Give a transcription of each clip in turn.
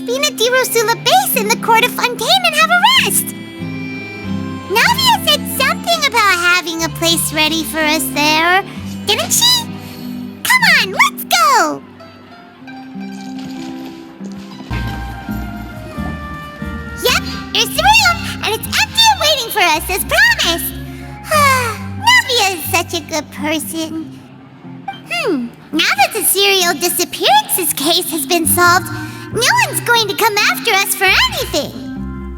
Spina di Rosula base in the court of Fontaine and have a rest. Navia said something about having a place ready for us there, didn't she? Come on, let's go! Yep, here's the room, and it's empty and waiting for us as promised. Navia is such a good person. Now that the serial disappearances case has been solved, no one's going to come after us for anything.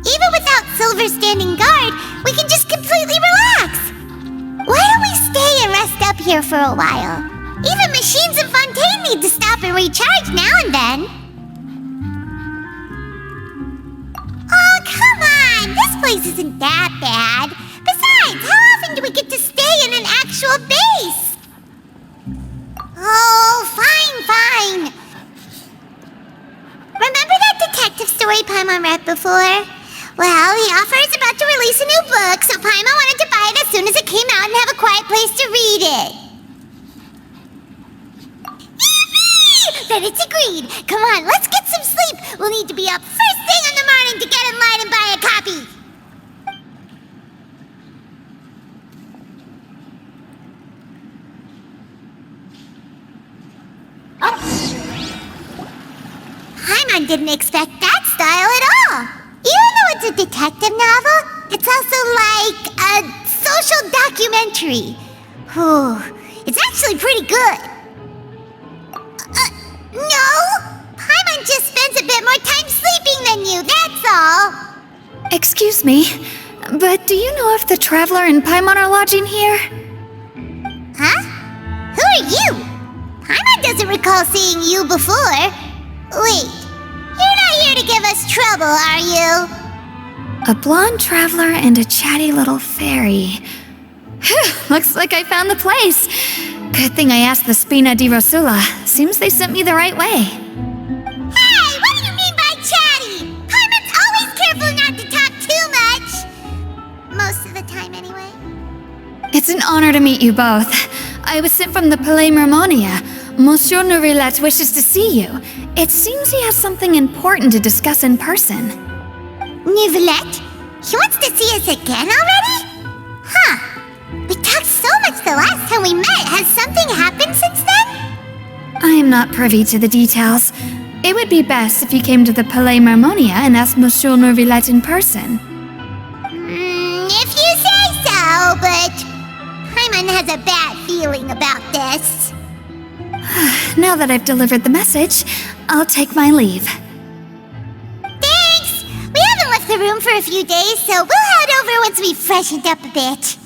Even without Silver standing guard, we can just completely relax. Why don't we stay and rest up here for a while? Even machines in Fontaine need to stop and recharge now and then. Oh, come on! This place isn't that bad. Besides, how often do we get to stay in an actual base? Oh, fine. Remember that detective story Paimon read before? Well, the author is about to release a new book, so Paimon wanted to buy it as soon as it came out and have a quiet place to read it. Then it's agreed. Come on, let's get some sleep. We'll need to be up first thing in the morning to get in line and buy a copy. Paimon didn't expect that style at all. Even though it's a detective novel, it's also like a social documentary. It's actually pretty good. No! Paimon just spends a bit more time sleeping than you, that's all. Excuse me, but do you know if the Traveler and Paimon are lodging here? Huh? Who are you? Paimon doesn't recall seeing you before. Wait, you're not here to give us trouble, are you? A blonde traveler and a chatty little fairy. Looks like I found the place. Good thing I asked the Spina di Rosula. Seems they sent me the right way. Hey, what do you mean by chatty? Paimon's always careful not to talk too much. Most of the time, anyway. It's an honor to meet you both. I was sent from the Palais Mermonia. Monsieur Nourilette wishes to see you. It seems he has something important to discuss in person. Nourilette? He wants to see us again already? Huh. We talked so much the last time we met. Has something happened since then? I am not privy to the details. It would be best if you came to the Palais Mermonia and asked Monsieur Nourilette in person. If you say so, but Paimon has a bad feeling about this. Now that I've delivered the message, I'll take my leave. Thanks! We haven't left the room for a few days, so we'll head over once we've freshened up a bit.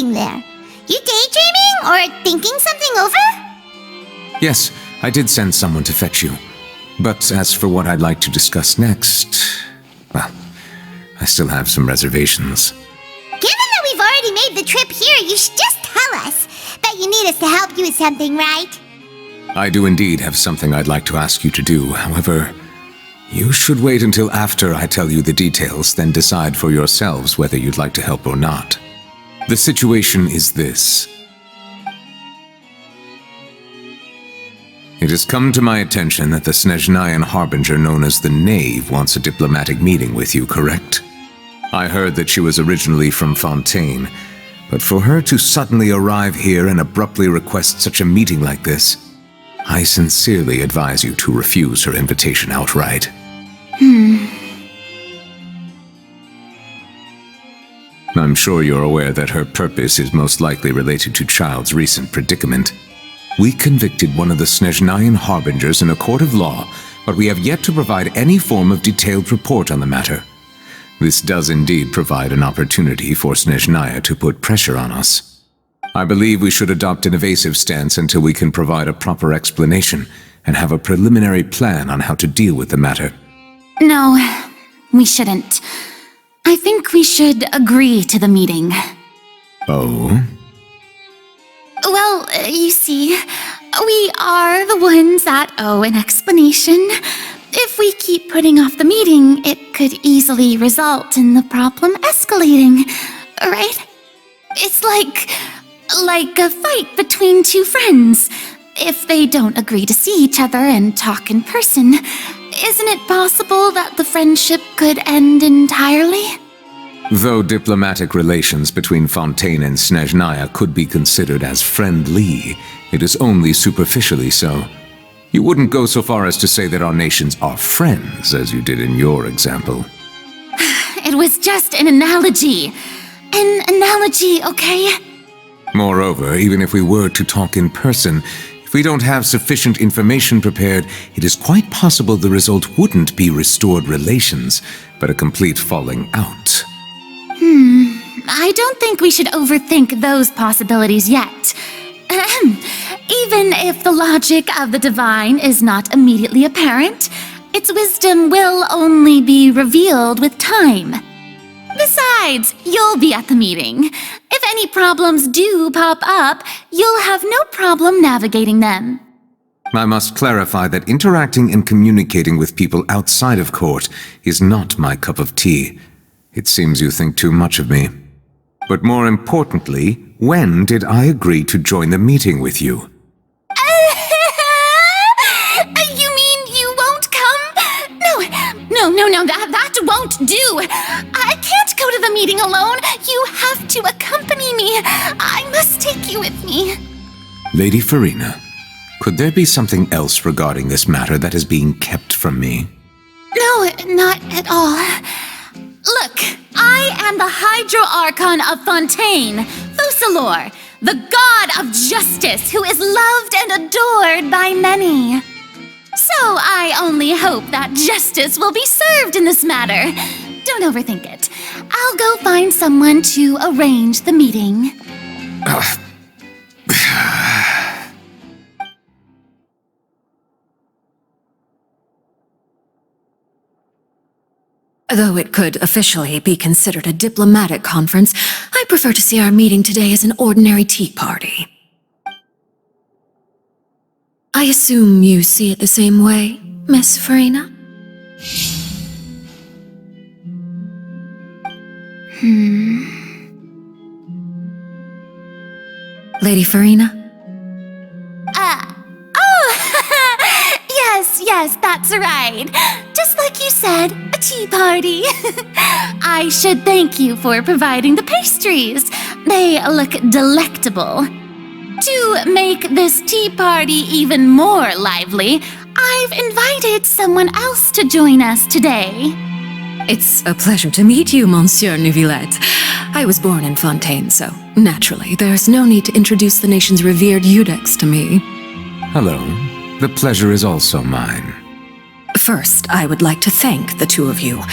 There. You daydreaming or thinking something over? Yes, I did send someone to fetch you. But as for what I'd like to discuss next, well, I still have some reservations. Given that we've already made the trip here, you should just tell us. Bet you need us to help you with something, right? I do indeed have something I'd like to ask you to do. However, you should wait until after I tell you the details, then decide for yourselves whether you'd like to help or not. The situation is this. It has come to my attention that the Snezhnayan Harbinger known as the Knave wants a diplomatic meeting with you, correct? I heard that she was originally from Fontaine, but for her to suddenly arrive here and abruptly request such a meeting like this, I sincerely advise you to refuse her invitation outright. I'm sure you're aware that her purpose is most likely related to Child's recent predicament. We convicted one of the Snezhnayan Harbingers in a court of law, but we have yet to provide any form of detailed report on the matter. This does indeed provide an opportunity for Snezhnaya to put pressure on us. I believe we should adopt an evasive stance until we can provide a proper explanation and have a preliminary plan on how to deal with the matter. No, we shouldn't. I think we should agree to the meeting. Oh? Well, you see, we are the ones that owe an explanation. If we keep putting off the meeting, it could easily result in the problem escalating, right? It's like a fight between two friends. If they don't agree to see each other and talk in person, isn't it possible that the friendship could end entirely? Though diplomatic relations between Fontaine and Snezhnaya could be considered as friendly, it is only superficially so. You wouldn't go so far as to say that our nations are friends, as you did in your example. It was just an analogy. An analogy, okay? Moreover, even if we were to talk in person, if we don't have sufficient information prepared, it is quite possible the result wouldn't be restored relations, but a complete falling out. I don't think we should overthink those possibilities yet. Even if the logic of the divine is not immediately apparent, its wisdom will only be revealed with time. Besides, you'll be at the meeting. If any problems do pop up, you'll have no problem navigating them. I must clarify that interacting and communicating with people outside of court is not my cup of tea. It seems you think too much of me. But more importantly, when did I agree to join the meeting with you? You mean you won't come? No, that won't do. I can't go to the meeting alone. You have to accompany me. I must take you with me. Lady Farina, could there be something else regarding this matter that is being kept from me? No, not at all. Look, I am the Hydro Archon of Fontaine, Focalor, the god of justice who is loved and adored by many. So I only hope that justice will be served in this matter. Don't overthink it. I'll go find someone to arrange the meeting. Though it could officially be considered a diplomatic conference, I prefer to see our meeting today as an ordinary tea party. I assume you see it the same way, Miss Farina? Lady Farina? Yes, that's right. Just like you said, a tea party. I should thank you for providing the pastries. They look delectable. To make this tea party even more lively, I've invited someone else to join us today. It's a pleasure to meet you, Monsieur Neuvillette. I was born in Fontaine, so naturally, there's no need to introduce the nation's revered Eudex to me. Hello. The pleasure is also mine. First, I would like to thank the two of you.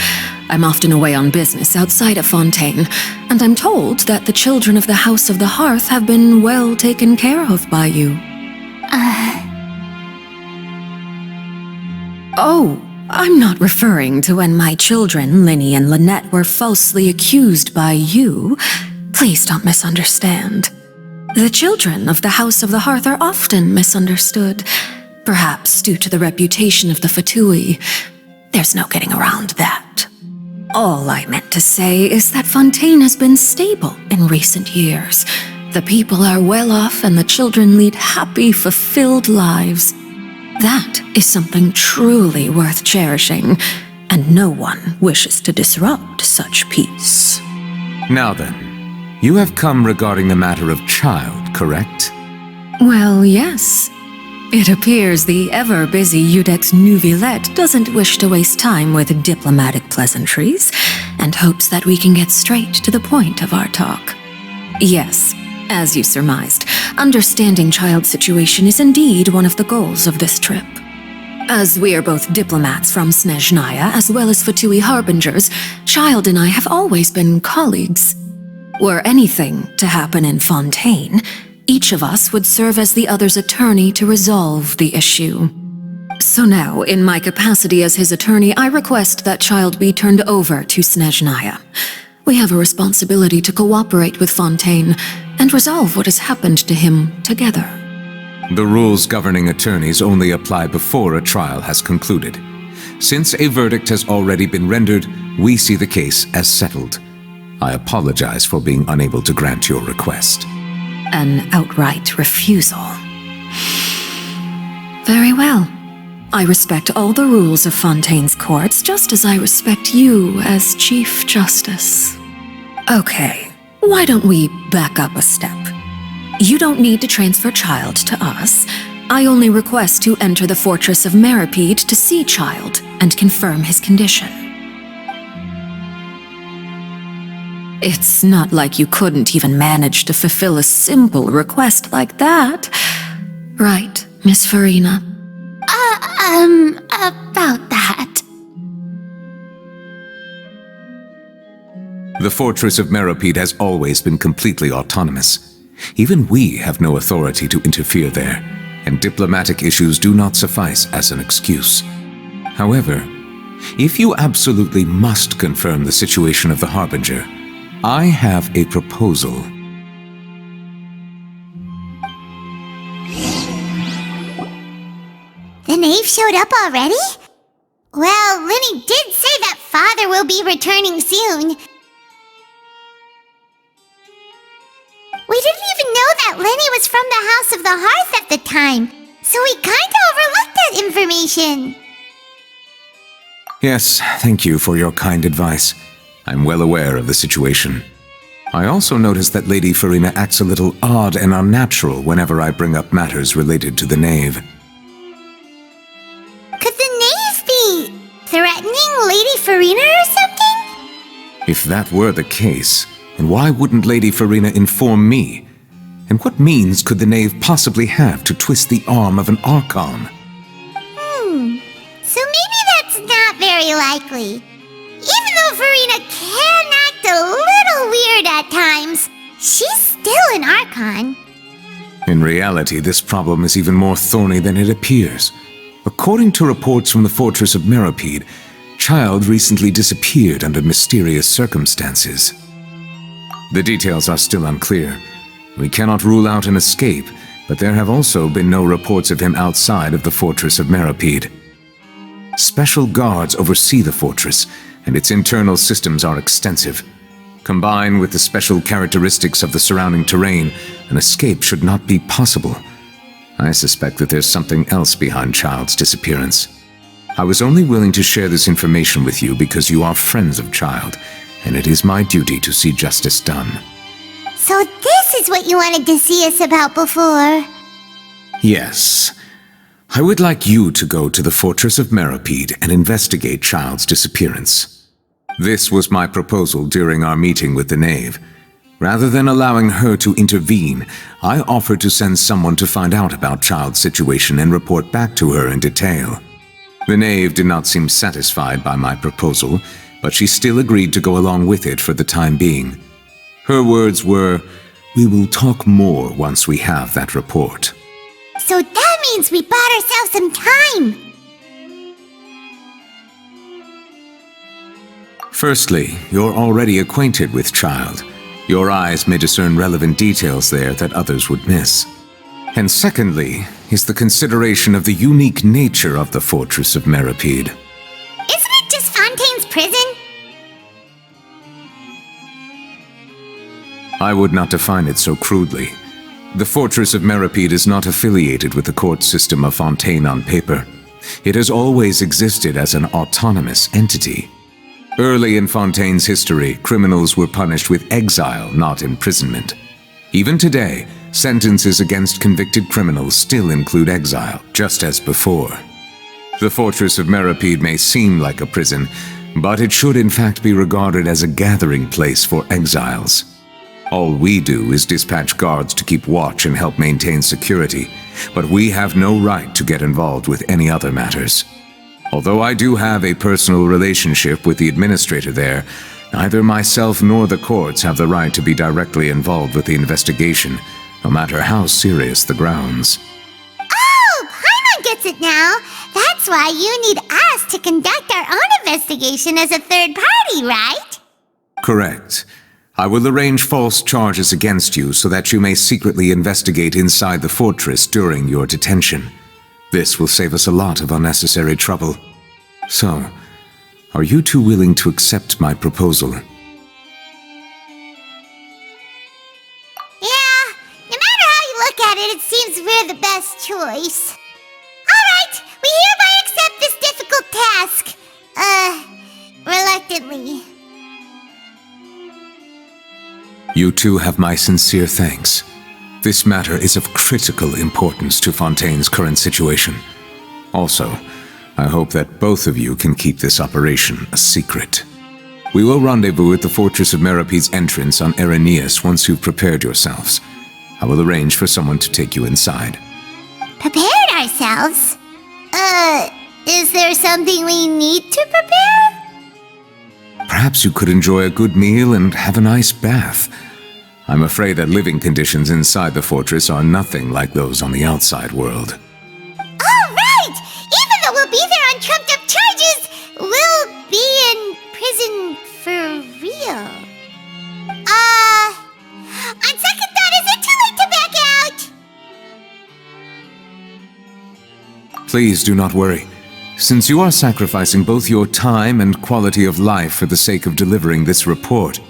I'm often away on business outside of Fontaine, and I'm told that the children of the House of the Hearth have been well taken care of by you. Oh, I'm not referring to when my children, Linny and Lynette, were falsely accused by you. Please don't misunderstand. The children of the House of the Hearth are often misunderstood, perhaps due to the reputation of the Fatui. There's no getting around that. All I meant to say is that Fontaine has been stable in recent years. The people are well off and the children lead happy, fulfilled lives. That is something truly worth cherishing, and no one wishes to disrupt such peace. Now then, you have come regarding the matter of child, correct? Well, yes. It appears the ever-busy Eudex Neuvillette doesn't wish to waste time with diplomatic pleasantries, and hopes that we can get straight to the point of our talk. Yes, as you surmised, understanding child's situation is indeed one of the goals of this trip. As we are both diplomats from Snezhnaya as well as Fatui harbingers, Child and I have always been colleagues. Were anything to happen in Fontaine, each of us would serve as the other's attorney to resolve the issue. So now, in my capacity as his attorney, I request that Child be turned over to Snezhnaya. We have a responsibility to cooperate with Fontaine and resolve what has happened to him together. The rules governing attorneys only apply before a trial has concluded. Since a verdict has already been rendered, we see the case as settled. I apologize for being unable to grant your request. An outright refusal. Very well. I respect all the rules of Fontaine's courts, just as I respect you as Chief Justice. Okay, why don't we back up a step? You don't need to transfer Child to us. I only request to enter the Fortress of Meripede to see Child and confirm his condition. It's not like you couldn't even manage to fulfill a simple request like that. Right, Miss Farina? About that. The Fortress of Meripede has always been completely autonomous. Even we have no authority to interfere there, and diplomatic issues do not suffice as an excuse. However, if you absolutely must confirm the situation of the Harbinger, I have a proposal. The knave showed up already? Well, Linny did say that father will be returning soon. We didn't even know that Linny was from the House of the Hearth at the time, so we kinda overlooked that information. Yes, thank you for your kind advice. I'm well aware of the situation. I also noticed that Lady Farina acts a little odd and unnatural whenever I bring up matters related to the knave. Could the knave be threatening Lady Farina or something? If that were the case, then why wouldn't Lady Farina inform me? And what means could the knave possibly have to twist the arm of an Archon? So maybe that's not very likely. Even though Farina can act a little weird at times, she's still an Archon. In reality, this problem is even more thorny than it appears. According to reports from the Fortress of Meripede, Child recently disappeared under mysterious circumstances. The details are still unclear. We cannot rule out an escape, but there have also been no reports of him outside of the Fortress of Meripede. Special guards oversee the fortress, and its internal systems are extensive. Combined with the special characteristics of the surrounding terrain, an escape should not be possible. I suspect that there's something else behind Child's disappearance. I was only willing to share this information with you because you are friends of Child, and it is my duty to see justice done. So this is what you wanted to see us about before. Yes. I would like you to go to the Fortress of Meripede and investigate Child's disappearance. This was my proposal during our meeting with the knave. Rather than allowing her to intervene, I offered to send someone to find out about Child's situation and report back to her in detail. The knave did not seem satisfied by my proposal, but she still agreed to go along with it for the time being. Her words were, "We will talk more once we have that report." So that means we bought ourselves some time. Firstly, you're already acquainted with Child. Your eyes may discern relevant details there that others would miss. And secondly, is the consideration of the unique nature of the Fortress of Meripede. Isn't it just Fontaine's prison? I would not define it so crudely. The Fortress of Meripede is not affiliated with the court system of Fontaine on paper. It has always existed as an autonomous entity. Early in Fontaine's history, criminals were punished with exile, not imprisonment. Even today, sentences against convicted criminals still include exile, just as before. The Fortress of Meripede may seem like a prison, but it should in fact be regarded as a gathering place for exiles. All we do is dispatch guards to keep watch and help maintain security, but we have no right to get involved with any other matters. Although I do have a personal relationship with the administrator there, neither myself nor the courts have the right to be directly involved with the investigation, no matter how serious the grounds. Oh, Paimon gets it now. That's why you need us to conduct our own investigation as a third party, right? Correct. I will arrange false charges against you so that you may secretly investigate inside the fortress during your detention. This will save us a lot of unnecessary trouble. So, are you two willing to accept my proposal? Yeah, no matter how you look at it, it seems we're the best choice. Alright, we hereby accept this difficult task. Reluctantly. You two have my sincere thanks. This matter is of critical importance to Fontaine's current situation. Also, I hope that both of you can keep this operation a secret. We will rendezvous at the Fortress of Meropede's entrance on Erinius once you've prepared yourselves. I will arrange for someone to take you inside. Prepared ourselves? Is there something we need to prepare? Perhaps you could enjoy a good meal and have a nice bath. I'm afraid that living conditions inside the fortress are nothing like those on the outside world. Oh, right! Even though we'll be there on trumped-up charges, we'll be in prison for real. On second thought, is it too late to back out? Please do not worry. Since you are sacrificing both your time and quality of life for the sake of delivering this report,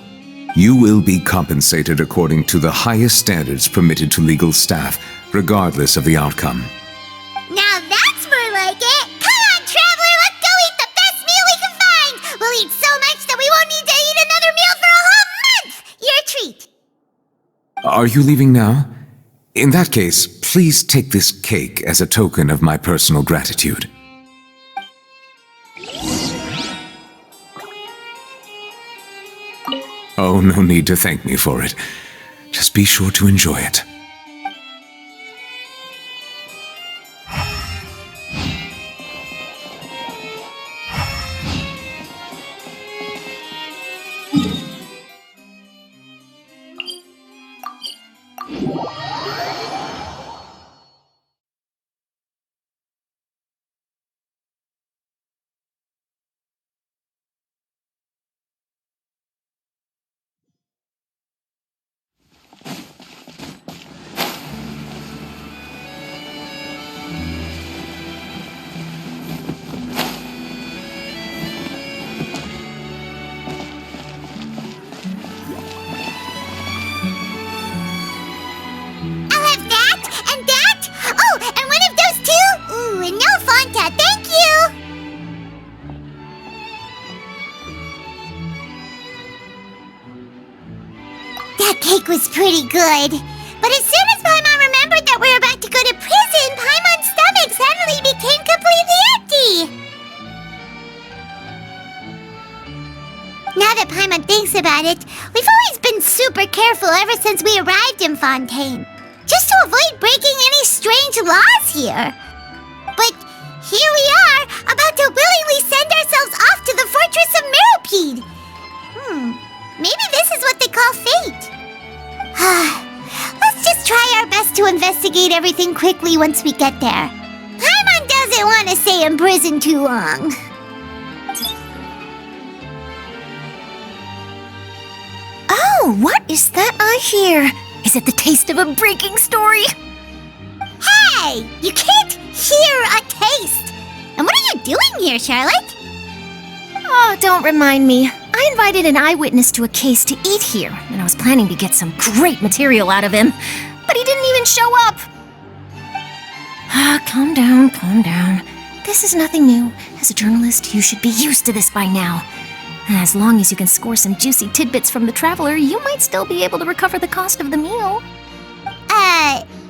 you will be compensated according to the highest standards permitted to legal staff, regardless of the outcome. Now that's more like it! Come on, Traveler, let's go eat the best meal we can find! We'll eat so much that we won't need to eat another meal for a whole month! Your treat! Are you leaving now? In that case, please take this cake as a token of my personal gratitude. Oh, no need to thank me for it. Just be sure to enjoy it. That cake was pretty good. But as soon as Paimon remembered that we were about to go to prison, Paimon's stomach suddenly became completely empty. Now that Paimon thinks about it, we've always been super careful ever since we arrived in Fontaine, just to avoid breaking any strange laws here. But here we are, about to willingly send ourselves off to the Fortress of Meropede. Maybe this is what they call fate. Let's just try our best to investigate everything quickly once we get there. Paimon doesn't want to stay in prison too long. Oh, what is that I hear? Is it the taste of a breaking story? Hey! You can't hear a taste! And what are you doing here, Charlotte? Oh, don't remind me. I invited an eyewitness to a case to eat here, and I was planning to get some great material out of him. But he didn't even show up. Calm down, calm down. This is nothing new. As a journalist, you should be used to this by now. And as long as you can score some juicy tidbits from the Traveler, you might still be able to recover the cost of the meal.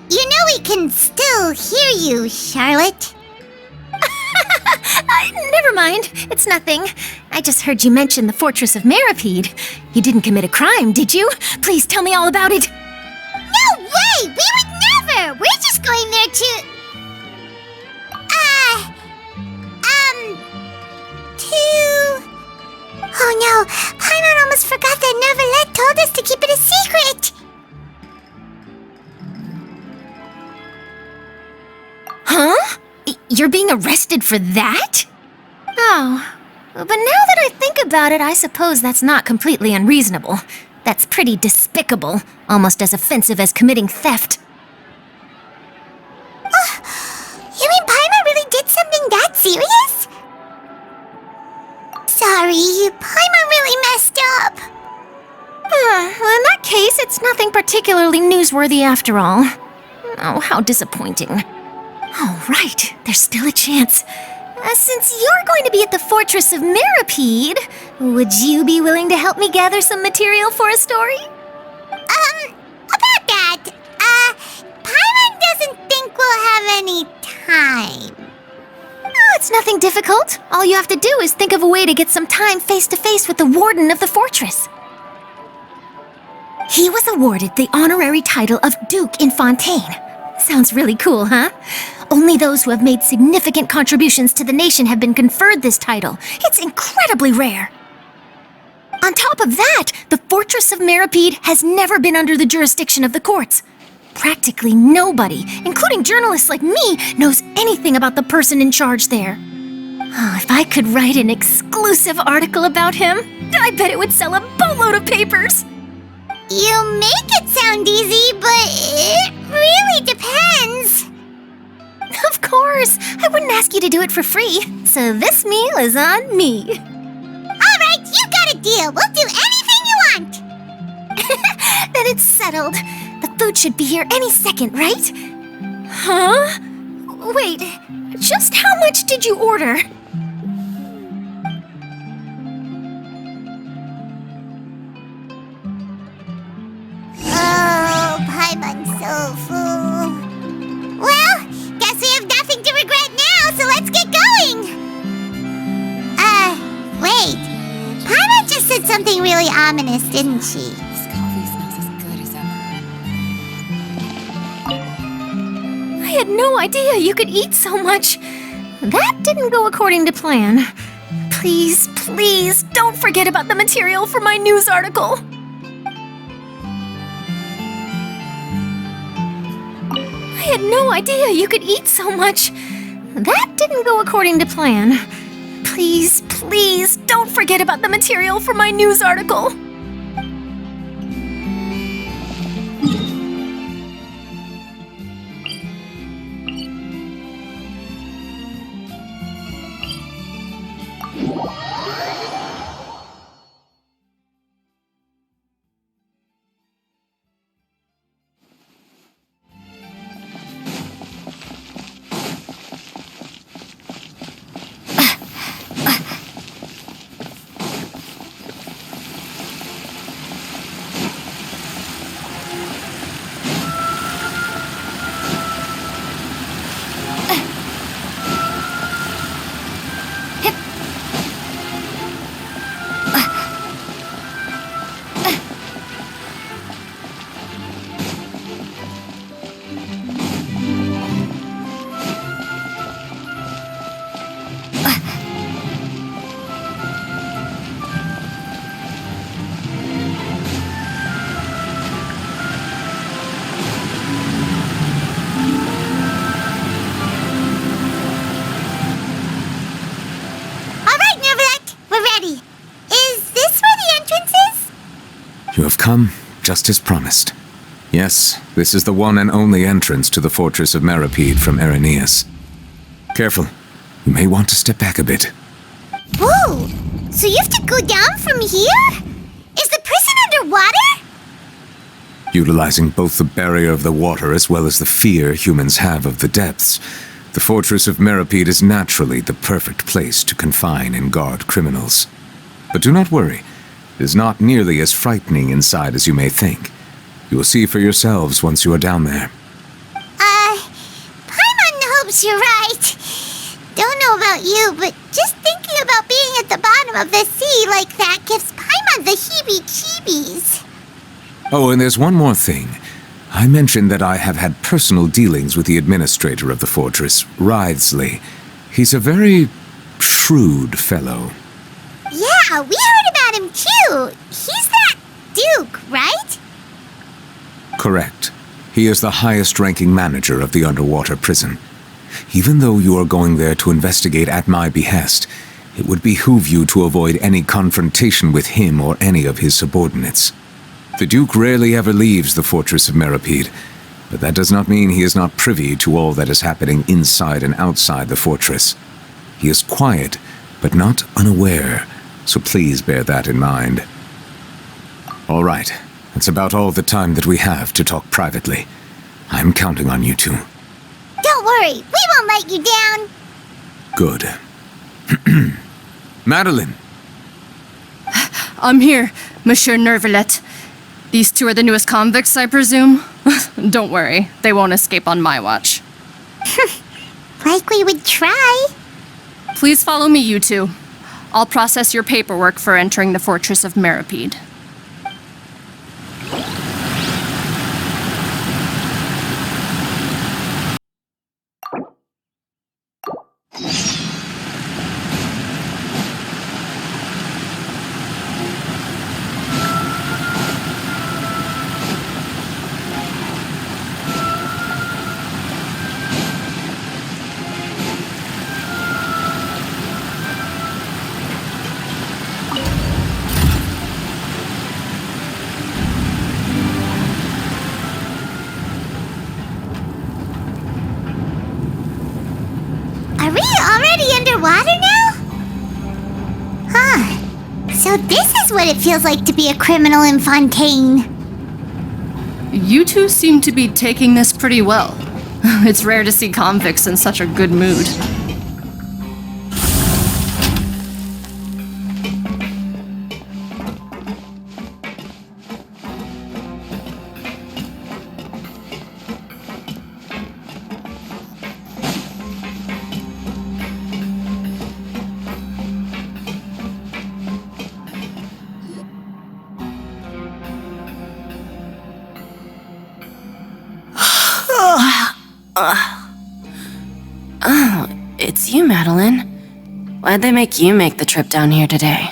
You know we can still hear you, Charlotte. Never mind. It's nothing. I just heard you mention the Fortress of Meropede. You didn't commit a crime, did you? Please tell me all about it. No way! We would never! We're just going there to... to... Oh no, Paimon almost forgot that Neverlet told us to keep it a secret! Huh? You're being arrested for that? Oh, but now that I think about it, I suppose that's not completely unreasonable. That's pretty despicable, almost as offensive as committing theft. You mean Paimon really did something that serious? Sorry, Paimon really messed up. Well, in that case, it's nothing particularly newsworthy after all. Oh, how disappointing. Oh, right, there's still a chance. Since you're going to be at the Fortress of Mirapede, would you be willing to help me gather some material for a story? About that, Paimon doesn't think we'll have any time. Oh, it's nothing difficult. All you have to do is think of a way to get some time face-to-face with the warden of the fortress. He was awarded the honorary title of Duke in Fontaine. Sounds really cool, huh? Only those who have made significant contributions to the nation have been conferred this title. It's incredibly rare. On top of that, the Fortress of Mirapede has never been under the jurisdiction of the courts. Practically nobody, including journalists like me, knows anything about the person in charge there. Oh, if I could write an exclusive article about him, I bet it would sell a boatload of papers. You make it sound easy, but it really depends. Of course, I wouldn't ask you to do it for free, so this meal is on me. All right, you got a deal. We'll do anything you want. Then it's settled. The food should be here any second, right? Huh? Wait, just how much did you order? Oh, Paimon's so full. Well, guess we have nothing to regret now, so let's get going. Wait. Paimon just said something really ominous, didn't she? This coffee smells as good as ever. I had no idea you could eat so much. That didn't go according to plan. Please, please, don't forget about the material for my news article. I had no idea you could eat so much. That didn't go according to plan. Please, please, don't forget about the material for my news article. You have come, just as promised. Yes, this is the one and only entrance to the Fortress of Mirapede from Irenaeus. Careful, you may want to step back a bit. Whoa! So you have to go down from here? Is the prison underwater? Utilizing both the barrier of the water as well as the fear humans have of the depths, the Fortress of Mirapede is naturally the perfect place to confine and guard criminals. But do not worry. It is not nearly as frightening inside as you may think. You will see for yourselves once you are down there. Paimon hopes you're right. Don't know about you, but just thinking about being at the bottom of the sea like that gives Paimon the heebie-jeebies. Oh, and there's one more thing. I mentioned that I have had personal dealings with the administrator of the fortress, Wriothesley. He's a very shrewd fellow. Yeah, we heard about him too. He's that Duke, right? Correct. He is the highest-ranking manager of the underwater prison. Even though you are going there to investigate at my behest, it would behoove you to avoid any confrontation with him or any of his subordinates. The Duke rarely ever leaves the fortress of Meripede, but that does not mean he is not privy to all that is happening inside and outside the fortress. He is quiet, but not unaware, so please bear that in mind. All right, that's about all the time that we have to talk privately. I'm counting on you two. Don't worry, we won't let you down. Good. Madeline! I'm here, Monsieur Nervalet. These two are the newest convicts, I presume? Don't worry, they won't escape on my watch. Like we would try. Please follow me, you two. I'll process your paperwork for entering the Fortress of Meripede. Are we already underwater now? Huh. So this is what it feels like to be a criminal in Fontaine. You two seem to be taking this pretty well. It's rare to see convicts in such a good mood. Oh, it's you, Madeline. Why'd they make you make the trip down here today?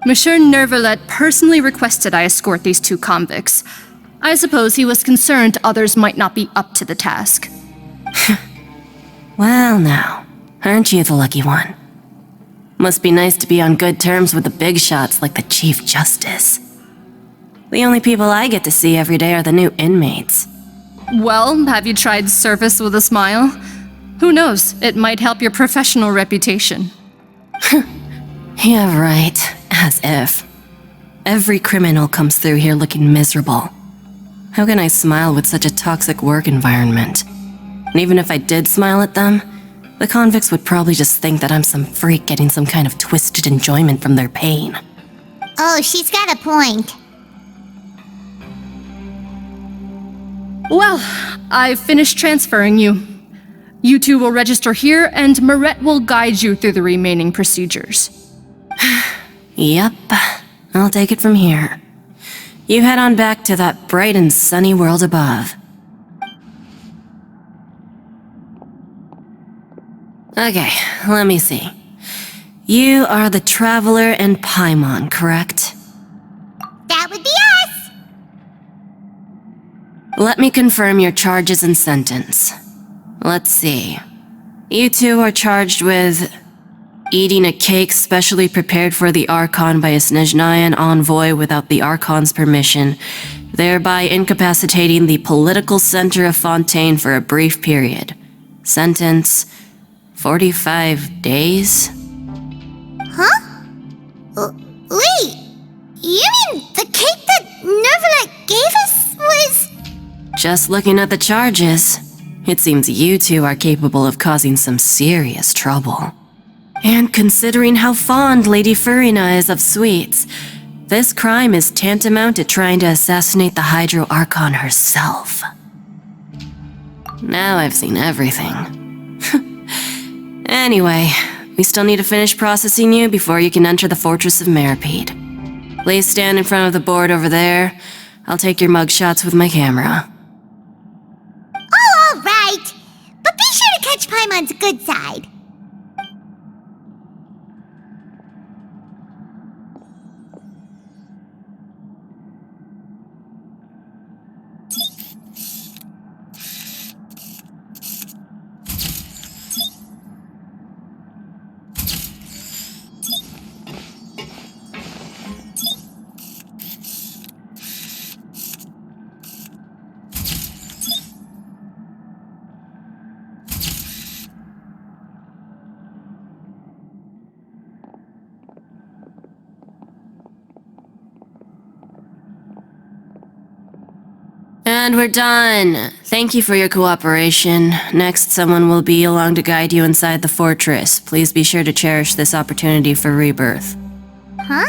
Monsieur Nervalet personally requested I escort these two convicts. I suppose he was concerned others might not be up to the task. Well, now, aren't you the lucky one? Must be nice to be on good terms with the big shots like the Chief Justice. The only people I get to see every day are the new inmates. Well, have you tried service with a smile? Who knows, it might help your professional reputation. Yeah, right. As if. Every criminal comes through here looking miserable. How can I smile with such a toxic work environment? And even if I did smile at them, the convicts would probably just think that I'm some freak getting some kind of twisted enjoyment from their pain. Oh, she's got a point. Well, I've finished transferring you. You two will register here, and Marette will guide you through the remaining procedures. Yep, I'll take it from here. You head on back to that bright and sunny world above. Okay, let me see. You are the Traveler and Paimon, correct? That would be us. Let me confirm your charges and sentence. Let's see. You two are charged with eating a cake specially prepared for the Archon by a Snezhnayan envoy without the Archon's permission, thereby incapacitating the political center of Fontaine for a brief period. Sentence: 45 days? Huh? Wait, you mean the cake that Nervalet gave us was... Just looking at the charges, it seems you two are capable of causing some serious trouble. And considering how fond Lady Furina is of sweets, this crime is tantamount to trying to assassinate the Hydro Archon herself. Now I've seen everything. Anyway, we still need to finish processing you before you can enter the Fortress of Meripede. Please stand in front of the board over there. I'll take your mugshots with my camera. Oh, all right. But be sure to catch Paimon's good side. And we're done. Thank you for your cooperation. Next, someone will be along to guide you inside the fortress. Please be sure to cherish this opportunity for rebirth. Huh?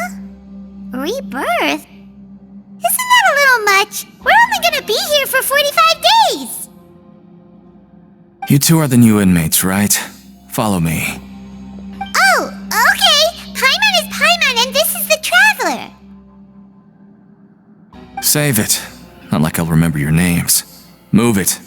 Rebirth? Isn't that a little much? We're only gonna be here for 45 days! You two are the new inmates, right? Follow me. Oh, okay! Paimon is Paimon and this is the Traveler! Save it. Not like I'll remember your names. Move it.